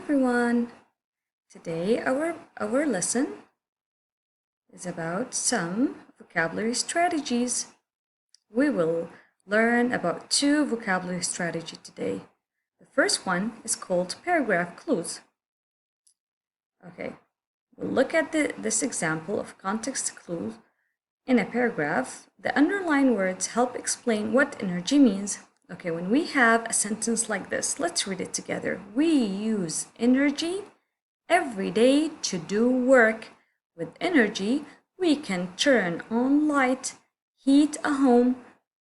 everyone. Today our lesson is about some vocabulary strategies. We will learn about two vocabulary strategies today. The first one is called paragraph clues. Okay, we'll look at this example of context clues in a paragraph. The underlined words help explain what energy means. Okay, when we have a sentence like this, let's read it together. We use energy every day to do work. With energy, we can turn on light, heat a home,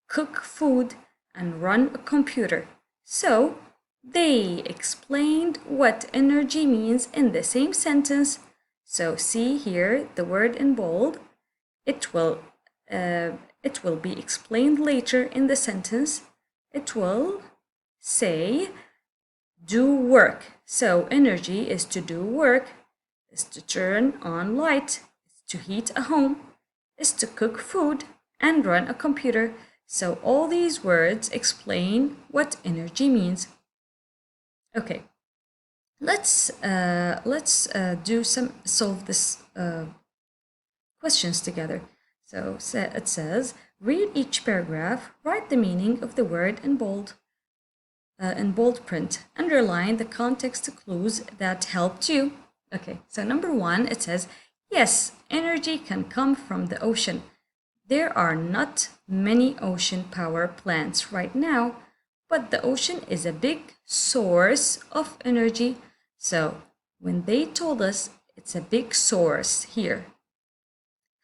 cook food, and run a computer. So, they explained what energy means in the same sentence. So, see here the word in bold. It will be explained later in the sentence. It will say do work. So energy is to do work, is to turn on light, is to heat a home, is to cook food and run a computer. So all these words explain what energy means. Okay, let's solve this questions together. So it says, read each paragraph, write the meaning of the word in bold print. Underline the context clues that helped you. Okay, so number one, it says, yes, energy can come from the ocean. There are not many ocean power plants right now, but the ocean is a big source of energy. So when they told us it's a big source here,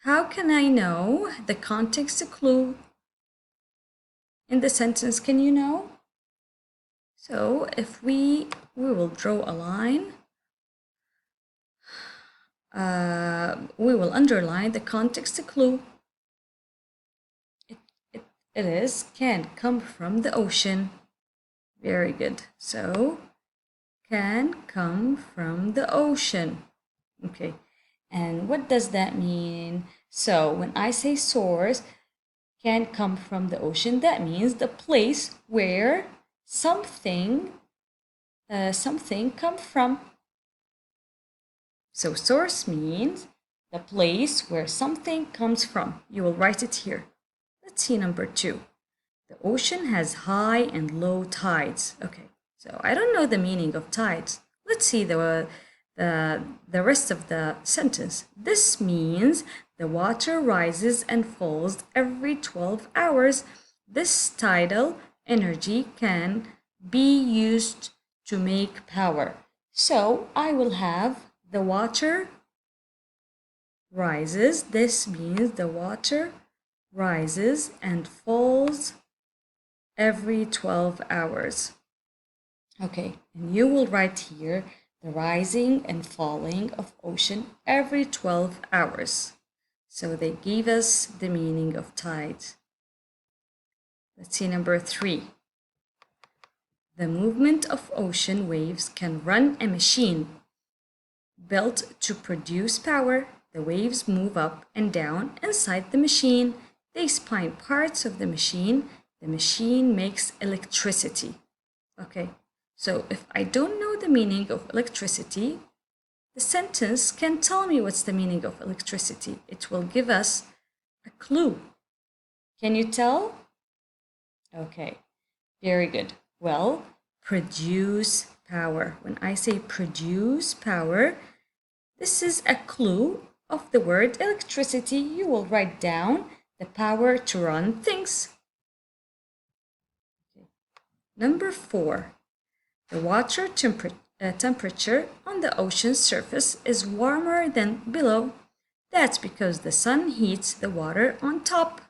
how can I know the context clue in the sentence? Can you know? So if we will draw a line, we will underline the context clue. It is can come from the ocean. Very good. So can come from the ocean. Okay. And what does that mean? So when I say source can come from the ocean, that means the place where something come from. So source means the place where something comes from. You will write it here. Let's see number two. The ocean has high and low tides. Okay, so I don't know the meaning of tides. Let's see the rest of the sentence. This means the water rises and falls every 12 hours. This tidal energy can be used to make power. So I will have the water rises. This means the water rises and falls every 12 hours. Okay, and you will write here the rising and falling of ocean every 12 hours. So they gave us the meaning of tides. Let's see number three. The movement of ocean waves can run a machine built to produce power. The waves move up and down inside the machine. They spin parts of the machine. The machine makes electricity. Okay. So if I don't know the meaning of electricity, the sentence can tell me what's the meaning of electricity. It will give us a clue. Can you tell? Okay, very good. Well, produce power. When I say produce power, this is a clue of the word electricity. You will write down the power to run things. Okay. Number four. The water temperature on the ocean's surface is warmer than below. That's because the sun heats the water on top.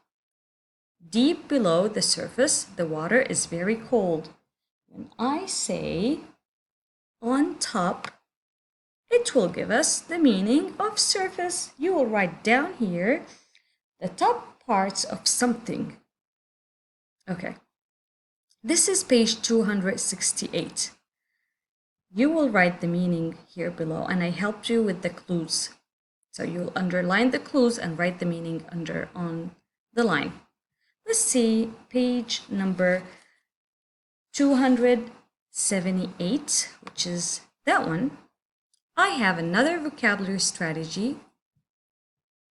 Deep below the surface, the water is very cold. When I say on top, it will give us the meaning of surface. You will write down here the top parts of something. Okay. This is page 268. You will write the meaning here below, and I helped you with the clues. So you'll underline the clues and write the meaning on the line. Let's see page number 278, which is that one, I have another vocabulary strategy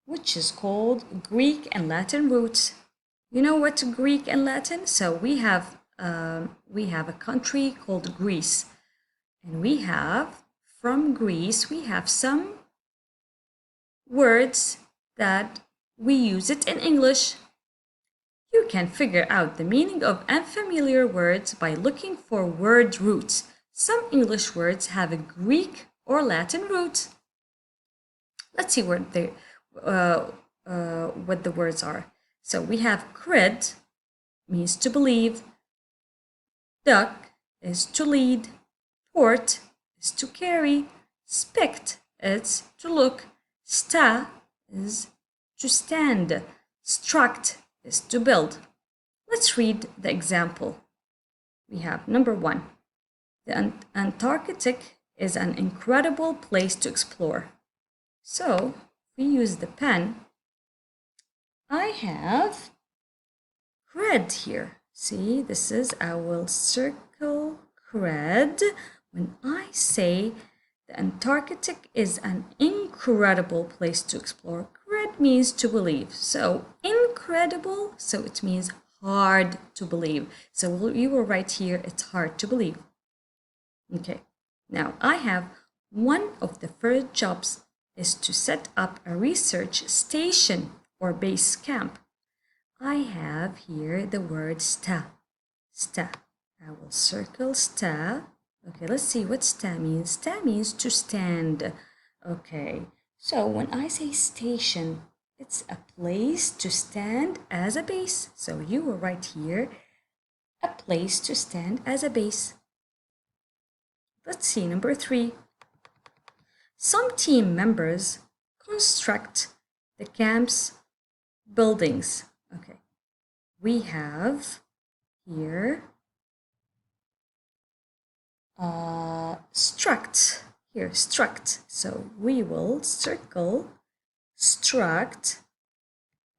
which is called Greek and Latin roots. You know what's Greek and Latin? So we have a country called Greece, and we have from Greece we have some words that we use it in English. You can figure out the meaning of unfamiliar words by looking for word roots. Some English words have a Greek or Latin root. Let's see what the words are. So we have cred, means to believe. Duck is to lead. Port is to carry. Spect is to look. Sta is to stand. Struct is to build. Let's read the example. We have number 1. The Antarctic is an incredible place to explore. So we use the pen. I have cred here. See, this is, I will circle cred. When I say the Antarctic is an incredible place to explore, cred means to believe. So incredible, so it means hard to believe. So you will write here, it's hard to believe. Okay, now I have one of the first jobs is to set up a research station or base camp. I have here the word sta. Sta. I will circle sta. Okay, let's see what sta means. Sta means to stand. Okay, so when I say station, it's a place to stand as a base. So you will write here a place to stand as a base. Let's see number 3. Some team members construct the camp's buildings. Okay, we have here struct. Here, struct. So we will circle struct.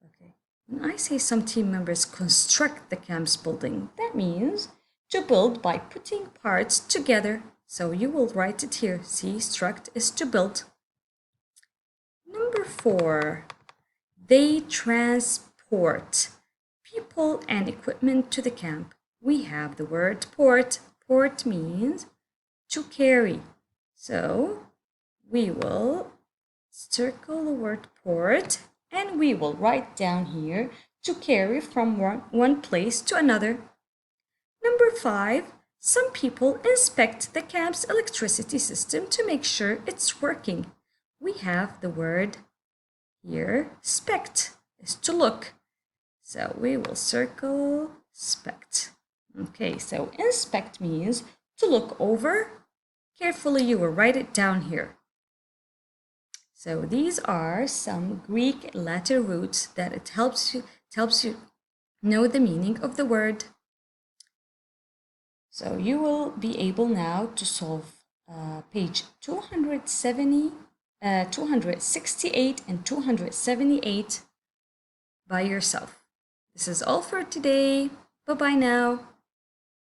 Okay, when I say some team members construct the camp's building, that means to build by putting parts together. So you will write it here. See, struct is to build. Number 4, they transport people and equipment to the camp. We have the word port. Port means to carry. So we will circle the word port and we will write down here to carry from one place to another. Number 5, some people inspect the camp's electricity system to make sure it's working. We have the word here, spect, is to look. So we will circle spect. Okay, so inspect means to look over. Carefully, you will write it down here. So these are some Greek and Latin roots that it helps you know the meaning of the word. So you will be able now to solve page 268 and 278 by yourself. This is all for today. Bye-bye now.